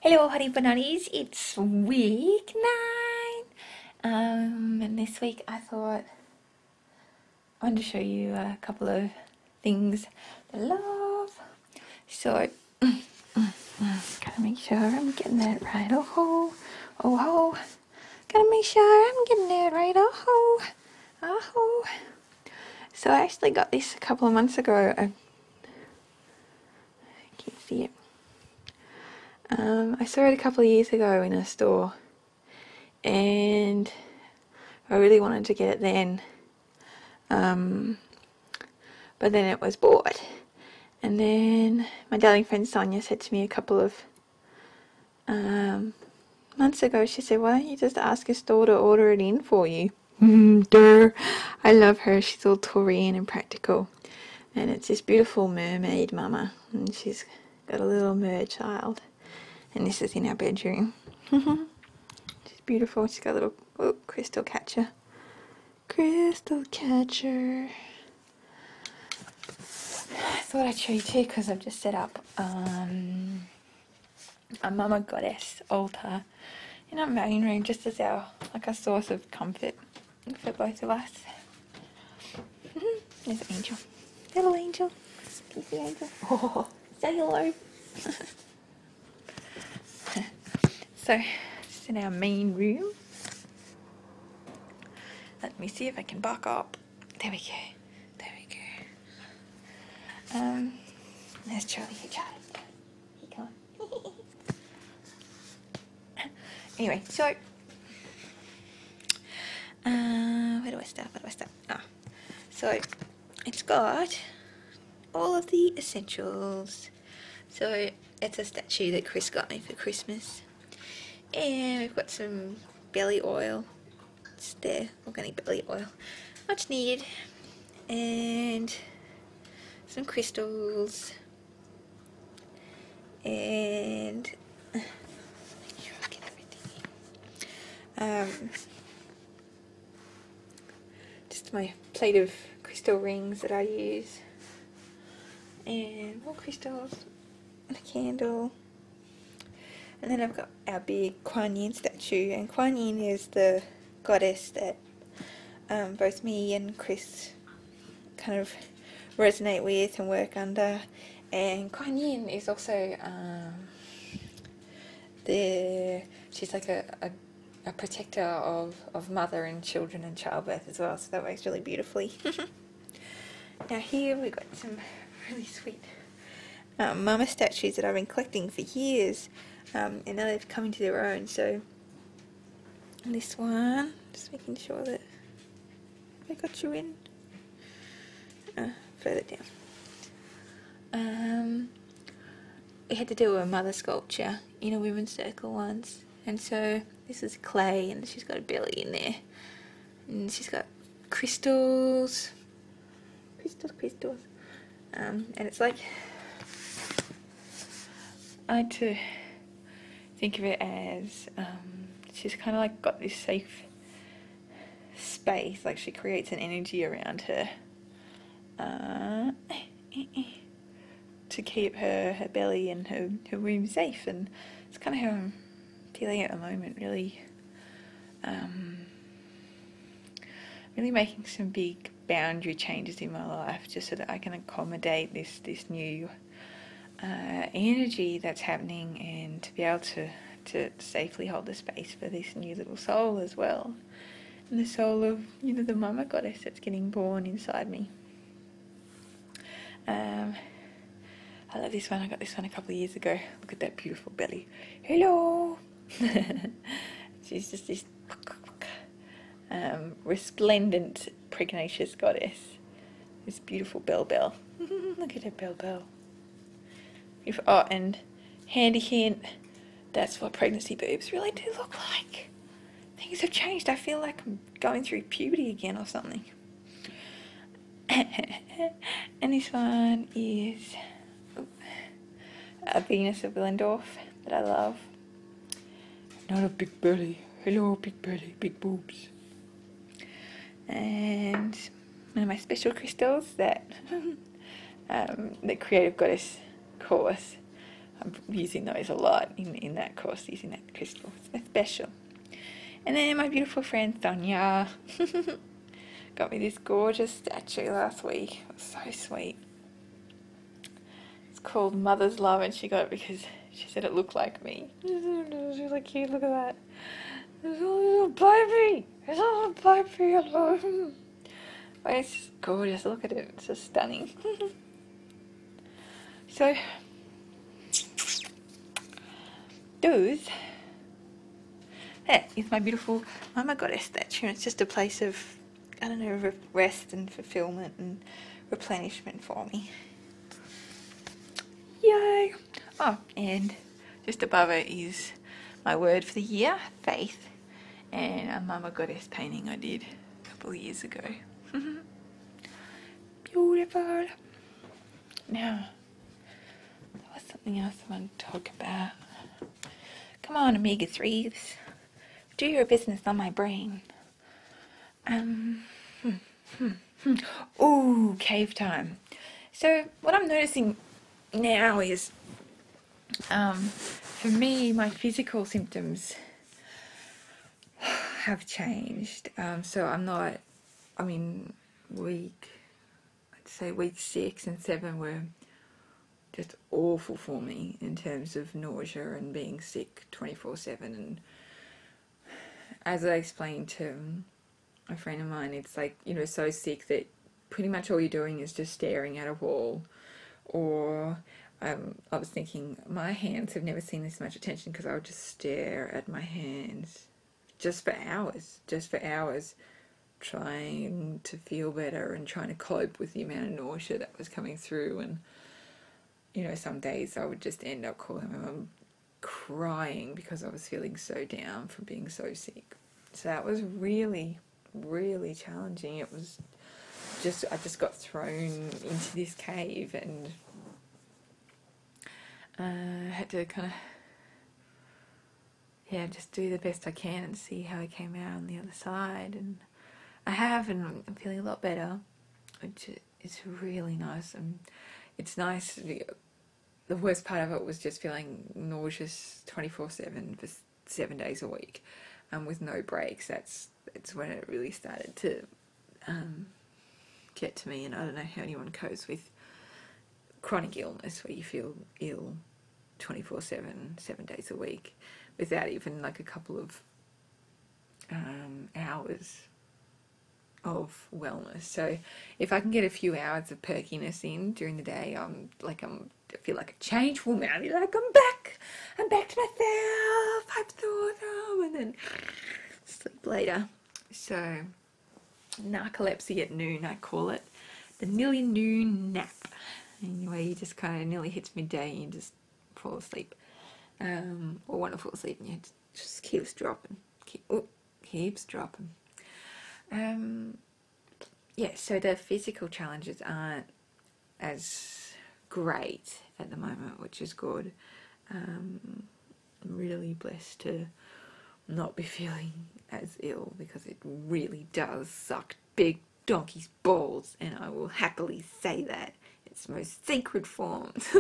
Hello honey bunnies, it's week 9 and this week I thought I wanted to show you a couple of things that I love. So gotta make sure I'm getting that right. Oh ho, gotta make sure I'm getting it right. Oh ho. So I actually got this a couple of months ago. I can't see it. I saw it a couple of years ago in a store and I really wanted to get it then, but then it was bought. And then my darling friend Sonia said to me a couple of months ago, she said, why don't you just ask a store to order it in for you? Duh. I love her. She's all Taurian and practical. And it's this beautiful mermaid mama. And she's got a little mer child. And this is in our bedroom. She's beautiful. She's got a little crystal catcher. Crystal catcher. I thought I'd show you too because I've just set up a Mama Goddess altar in our main room just as our a source of comfort for both of us. There's an angel. Little angel. Peacey angel. Oh, say hello. So, just in our main room. Let me see if I can back up. There we go. There's Charlie. Hey, Charlie. Hey, come on. Anyway, so where do I start? So it's got all of the essentials. So it's a statue that Chris got me for Christmas, and we've got some belly oil. It's there, organic belly oil, much needed, and some crystals, and make sure I get everything. Just my plate of crystal rings that I use, and more crystals, and a candle, and then I've got our big Kuan Yin statue, and Kuan Yin is the goddess that both me and Chris kind of resonate with and work under. And Kuan Yin is also she's like a protector of mother and children and childbirth as well, so that works really beautifully. Now here we've got some really sweet mama statues that I've been collecting for years, and now they've come into their own. So this one, just making sure that I got you in. Further down. We had to do a mother sculpture in a women's circle once, and so this is clay, and she's got a belly in there, and she's got crystals, and it's like, I like to think of it as she's kind of like got this safe space, like she creates an energy around her to keep her belly and her womb safe, and it's kind of how I'm feeling at the moment, really really making some big boundary changes in my life just so that I can accommodate this new energy that's happening, and to be able to safely hold the space for this new little soul as well, and the soul of, the Mama Goddess that's getting born inside me. I love this one. I got this one a couple of years ago. Look at that beautiful belly. Hello. She's just this resplendent, pregnacious goddess. This beautiful bell. Look at her bell. Beautiful. Oh, and handy hint, that's what pregnancy boobs really do look like. Things have changed. I feel like I'm going through puberty again or something. And this one is a Venus of Willendorf that I love. Not a big belly. Hello, big belly, big boobs. And one of my special crystals that the Creative Goddess course I'm using those a lot in that course, using that crystal. It's special. And then my beautiful friend Sonia got me this gorgeous statue last week. It was so sweet. It's called Mother's Love, and she got it because she said it looked like me. It was really cute. Look at that. There's a little baby. There's a little baby alone. But it's just gorgeous. Look at it. It's just stunning. So, that is my beautiful Mama Goddess statue. It's just a place of, I don't know, rest and fulfillment and replenishment for me. Yay! Oh, and just above it is my word for the year, faith, and a Mama Goddess painting I did a couple of years ago. Beautiful. Now, there was something else I wanted to talk about. Come on, omega-3s. Do your business on my brain. Ooh, cave time. So what I'm noticing now is, for me, my physical symptoms have changed. So I'm not, I'd say week 6 and 7 were just awful for me in terms of nausea and being sick 24/7. And as I explained to a friend of mine, it's like, so sick that pretty much all you're doing is just staring at a wall. Or I was thinking, my hands have never seen this much attention, because I would just stare at my hands just for hours, trying to feel better and trying to cope with the amount of nausea that was coming through. And some days I would just end up calling my mum, crying because I was feeling so down from being so sick. So that was really, really challenging. It was just, I just got thrown into this cave, and had to kind of, just do the best I can and see how I came out on the other side. And I have, and I'm feeling a lot better, which is really nice. And it's nice. The worst part of it was just feeling nauseous 24/7 for 7 days a week, with no breaks. That's when it really started to get to me. And I don't know how anyone copes with chronic illness where you feel ill 24/7, 7 days a week, without even like a couple of hours of wellness. So if I can get a few hours of perkiness in during the day, I feel like a changed woman. I'll be like, I'm back to myself, I'm awesome, and then sleep later. So narcolepsy at noon, I call it, the nearly noon nap. Anyway, you just kind of nearly hits midday and you just fall asleep, or want to fall asleep, and you just keeps dropping, keeps dropping. So the physical challenges aren't as great at the moment, which is good. I'm really blessed to not be feeling as ill, because it really does suck big donkey's balls, and I will happily say that. Its most sacred forms.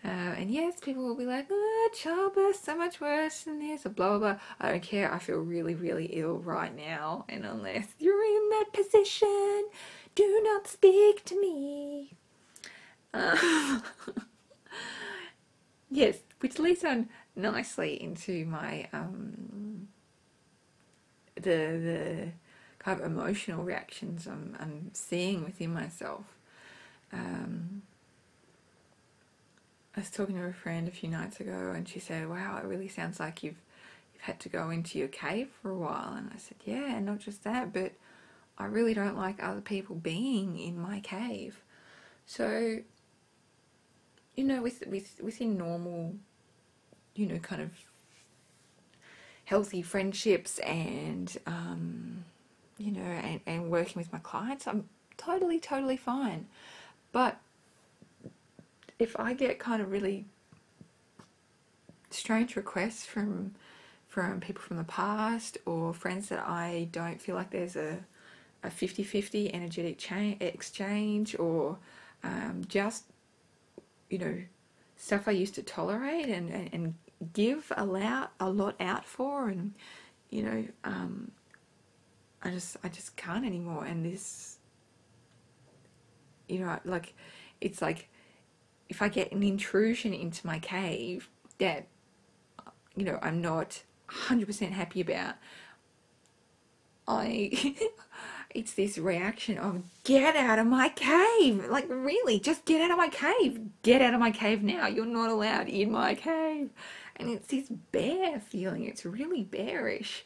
And yes, people will be like, childbirth so much worse than this, or blah blah blah. I don't care. I feel really, really ill right now, and unless you're in that position, do not speak to me. Yes, which leads on nicely into my the kind of emotional reactions I'm seeing within myself. I was talking to a friend a few nights ago, and she said, wow, it really sounds like you've had to go into your cave for a while. And I said, yeah, not just that, but I really don't like other people being in my cave. So, within normal, kind of healthy friendships and, and working with my clients, I'm totally fine. But if I get kind of really strange requests from people from the past, or friends that I don't feel like there's a 50-50 energetic exchange, or just stuff I used to tolerate and give a lot out for, and you know, I just can't anymore. And this, you know, like, it's like if I get an intrusion into my cave that, you know, I'm not 100% happy about, it's this reaction of, get out of my cave. Like, really, just get out of my cave. Get out of my cave now. You're not allowed in my cave. And it's this bear feeling. It's really bearish.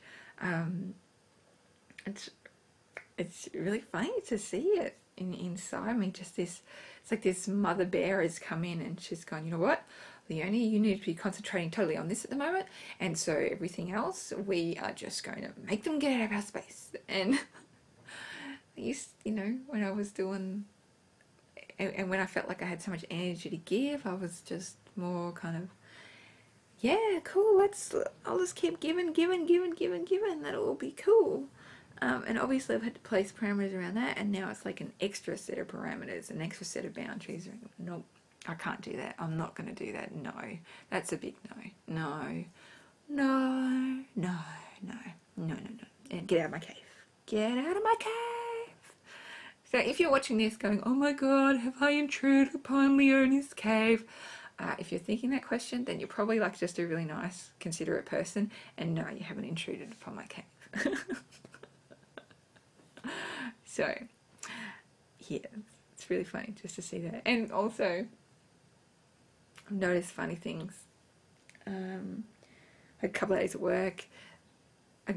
It's really funny to see it inside me. Just this, it's like this mother bear has come in and she's gone, you know what, Leonie, you need to be concentrating totally on this at the moment, and so everything else, we are just going to make them get out of our space. And I used, you know, when I was doing, and when I felt like I had so much energy to give, I was just more kind of, yeah, cool, I'll just keep giving, that'll all be cool. And obviously I've had to place parameters around that, and now it's like an extra set of parameters, an extra set of boundaries. Nope, I can't do that. I'm not going to do that. No, that's a big no. No. And get out of my cave. Get out of my cave. So if you're watching this going, oh my God, have I intruded upon Leonie's cave? If you're thinking that question, then you're probably like just a really nice, considerate person, and no, you haven't intruded upon my cave. So, yeah, it's really funny just to see that. And also, I've noticed funny things. A couple of days at work, a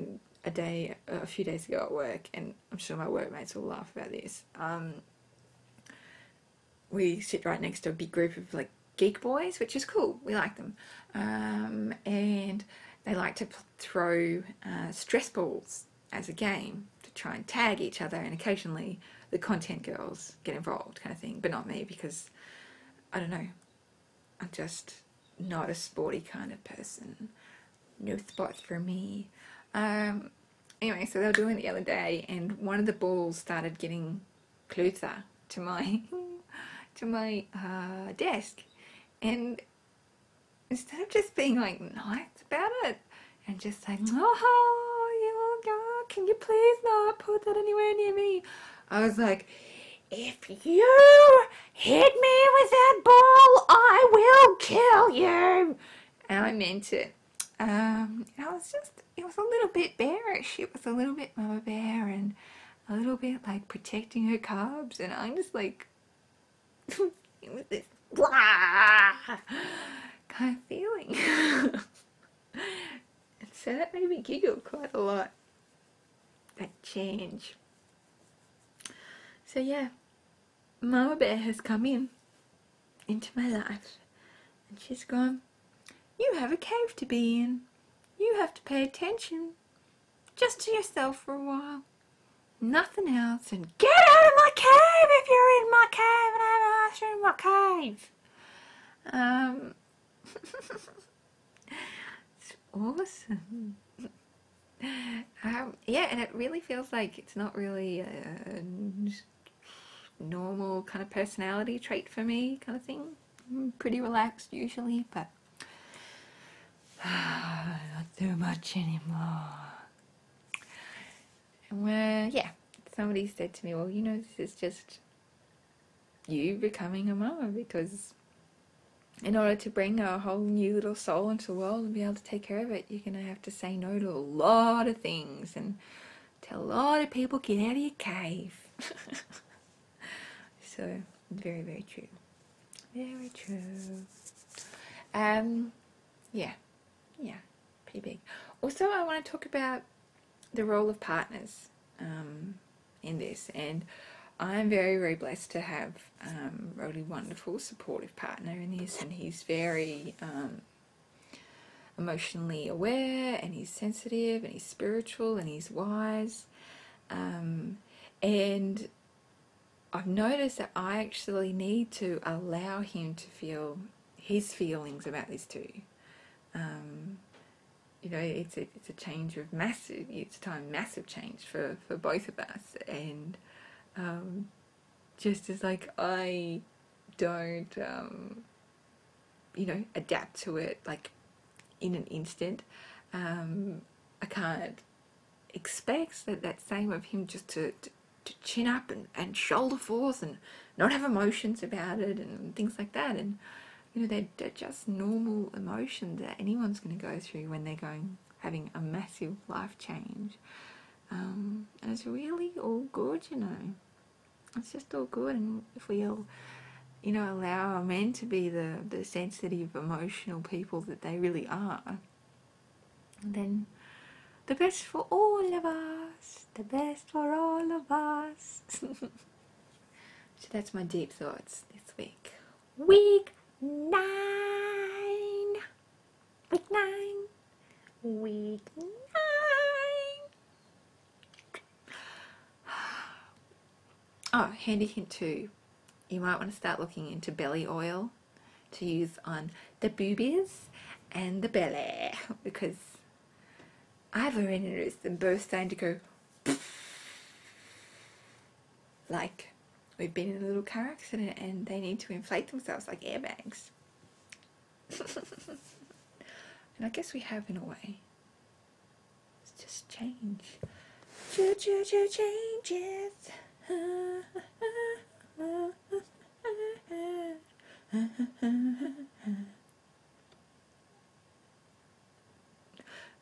few days ago at work, and I'm sure my workmates will laugh about this. We sit right next to a big group of like geek boys, which is cool. We like them. And they like to throw stress balls as a game to try and tag each other, and occasionally the content girls get involved, kind of thing, but not me, because I don't know, I'm just not a sporty kind of person. No sport for me. Anyway, so they were doing it the other day, and one of the balls started getting closer to my desk, and instead of just being like nice about it and just saying, can you please not put that anywhere near me, I was like, if you hit me with that ball, I will kill you. And I meant it. It was a little bit bearish. It was a little bit mama bear and a little bit like protecting her cubs. And I'm just like, it was this blah kind of feeling. And so that made me giggle quite a lot. That change. So yeah, Mama Bear has come into my life, and she's gone, you have a cave to be in. You have to pay attention just to yourself for a while. Nothing else, and get out of my cave if you're in my cave and I haven't asked you in my cave. It's awesome. Yeah, and it really feels like it's not really a normal kind of personality trait for me, kind of thing. I'm pretty relaxed usually, but not so much anymore. And yeah, somebody said to me, well, you know, this is just you becoming a mama, because in order to bring a whole new little soul into the world and be able to take care of it, you're going to have to say no to a lot of things and tell a lot of people, get out of your cave. So, very, very true. Very true. Yeah, pretty big. Also, I want to talk about the role of partners in this, and I'm very, very blessed to have a really wonderful, supportive partner in this, and he's very emotionally aware, and he's sensitive, and he's spiritual, and he's wise, and I've noticed that I actually need to allow him to feel his feelings about this too. You know, it's a change of massive change for both of us, and just as like I don't you know, adapt to it like in an instant. I can't expect that same of him just to chin up and shoulder forth and not have emotions about it and things like that. And you know, they're just normal emotions that anyone's going to go through when they're having a massive life change. And it's really all good, you know. It's just all good. And if we all, you know, allow our men to be the sensitive, emotional people that they really are, then the best for all of us. The best for all of us. So that's my deep thoughts this week. Week 9. Week 9. Week 9. Oh, handy hint too. You might want to start looking into belly oil to use on the boobies and the belly, because I've already noticed them both starting to go like we've been in a little car accident and they need to inflate themselves like airbags. And I guess we have in a way. It's just change. Changes.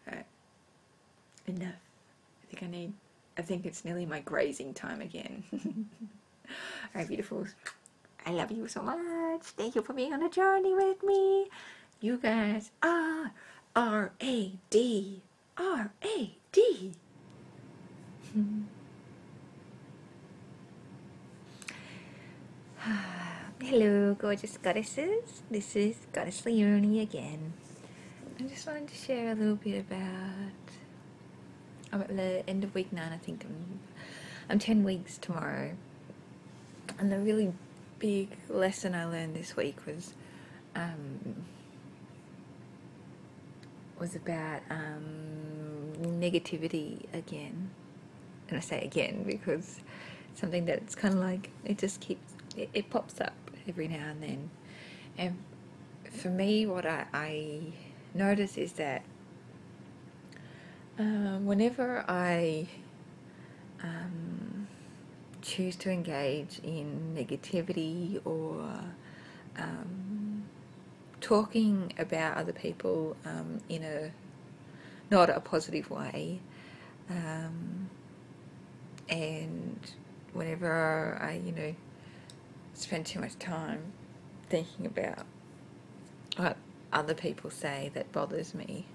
Alright. Enough. I think it's nearly my grazing time again. Alright, beautifuls. I love you so much. Thank you for being on a journey with me. You guys are R-A-D. R-A-D. Hello, gorgeous goddesses. This is Goddess Leonie again. I just wanted to share a little bit about... I'm at the end of week 9, I think. I'm 10 weeks tomorrow. And the really big lesson I learned this week was about negativity again. And I say again because it's something that it's kind of like, it just keeps, it pops up every now and then. And for me, what I notice is that whenever I choose to engage in negativity or talking about other people in a not a positive way, and whenever I, you know, spend too much time thinking about what other people say that bothers me,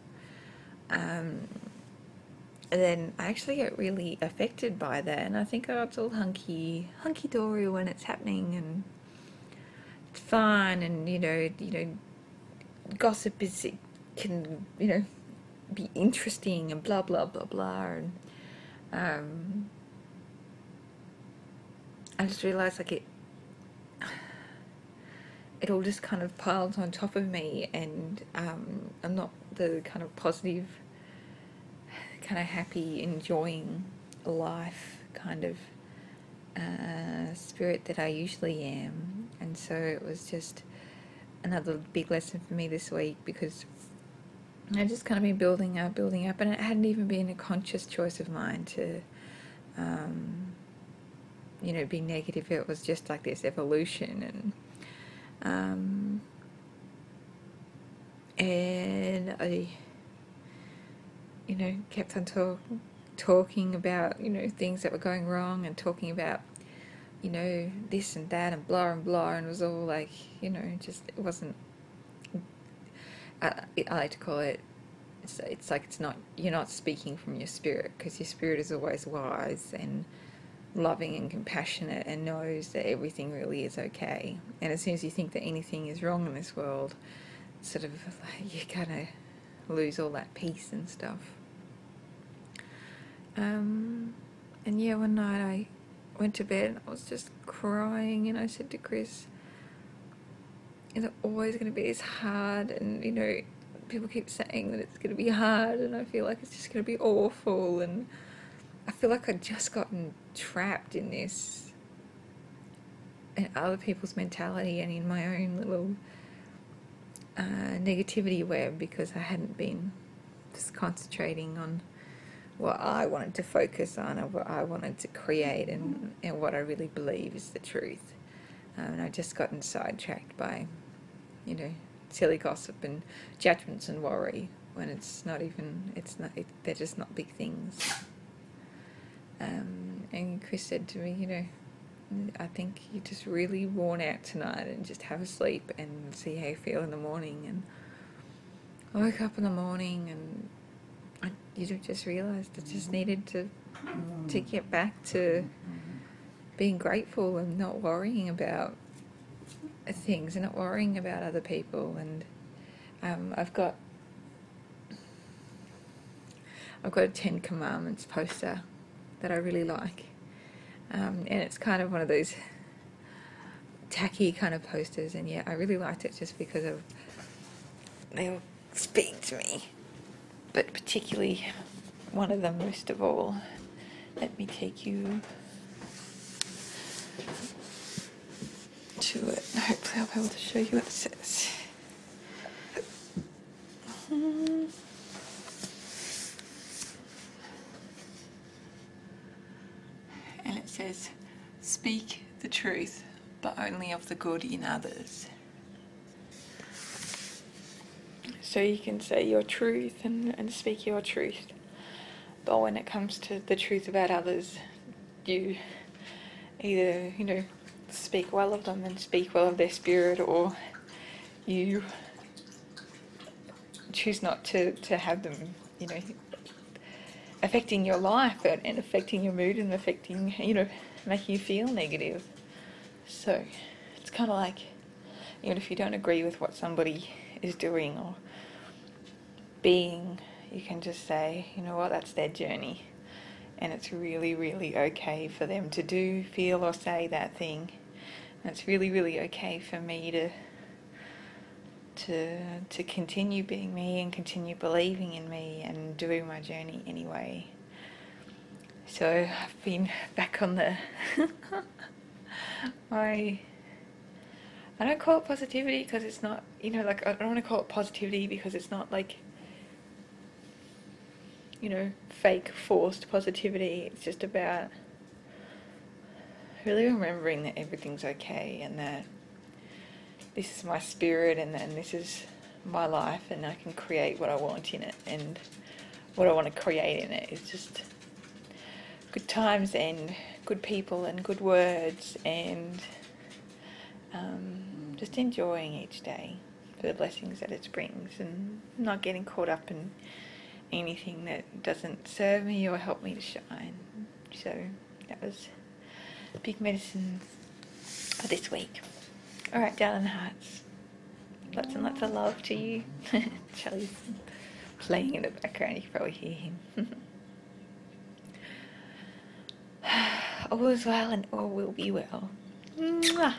then I actually get really affected by that, and I think, oh, it's all hunky-dory when it's happening, and it's fine, and you know, gossip can, you know, be interesting and blah blah blah blah, and I just realised like it all just kind of piles on top of me, and I'm not the kind of positive, kind of happy, enjoying life kind of spirit that I usually am. And so it was just another big lesson for me this week, because I just kind of been building up, and it hadn't even been a conscious choice of mine to you know, be negative. It was just like this evolution, and I, you know, kept on talking about, you know, things that were going wrong, and talking about, you know, this and that and blah, and it was all like, you know, just, it wasn't, I like to call it, it's like, it's not, you're not speaking from your spirit, because your spirit is always wise and loving and compassionate and knows that everything really is okay. And as soon as you think that anything is wrong in this world, sort of like, you're gonna lose all that peace and stuff. And yeah, one night I went to bed and I was just crying, and I said to Chris, is it always going to be this hard? And you know, people keep saying that it's going to be hard, and I feel like it's just going to be awful, and I feel like I'd just gotten trapped in this, in other people's mentality and in my own little negativity web because I hadn't been just concentrating on what I wanted to focus on and what I wanted to create and what I really believe is the truth. And I've just gotten sidetracked by, silly gossip and judgments and worry when they're just not big things. And Chris said to me, I think you're just really worn out tonight and just have a sleep and see how you feel in the morning. And I woke up in the morning and just realised I just needed to get back to being grateful and not worrying about things and not worrying about other people. And I've got a 10 Commandments poster that I really like, and it's kind of one of those tacky kind of posters, and I really liked it just because they all speak to me, but particularly one of them most of all. Let me take you to it. Hopefully I'll be able to show you what it says. And it says, speak the truth, but only of the good in others. So you can say your truth and speak your truth, but when it comes to the truth about others, you either, speak well of them and speak well of their spirit, or you choose not to have them, affecting your life and affecting your mood and affecting, making you feel negative. So it's kind of like, even if you don't agree with what somebody is doing or being, you can just say, you know what, that's their journey, and it's really, really okay for them to do, feel or say that thing, and it's really, really okay for me to continue being me and continue believing in me and doing my journey anyway. So I've been back on the I don't call it positivity because it's not, I don't want to call it positivity because it's not like, fake forced positivity. It's just about really remembering that everything's okay and that this is my spirit and this is my life and I can create what I want in it, and what I want to create in it is just good times and good people and good words and just enjoying each day for the blessings that it brings and not getting caught up in anything that doesn't serve me or help me to shine. So that was big medicine for this week. Alright, darling hearts, lots and lots of love to you. Charlie's playing in the background, you can probably hear him. All is well and all will be well. Mwah.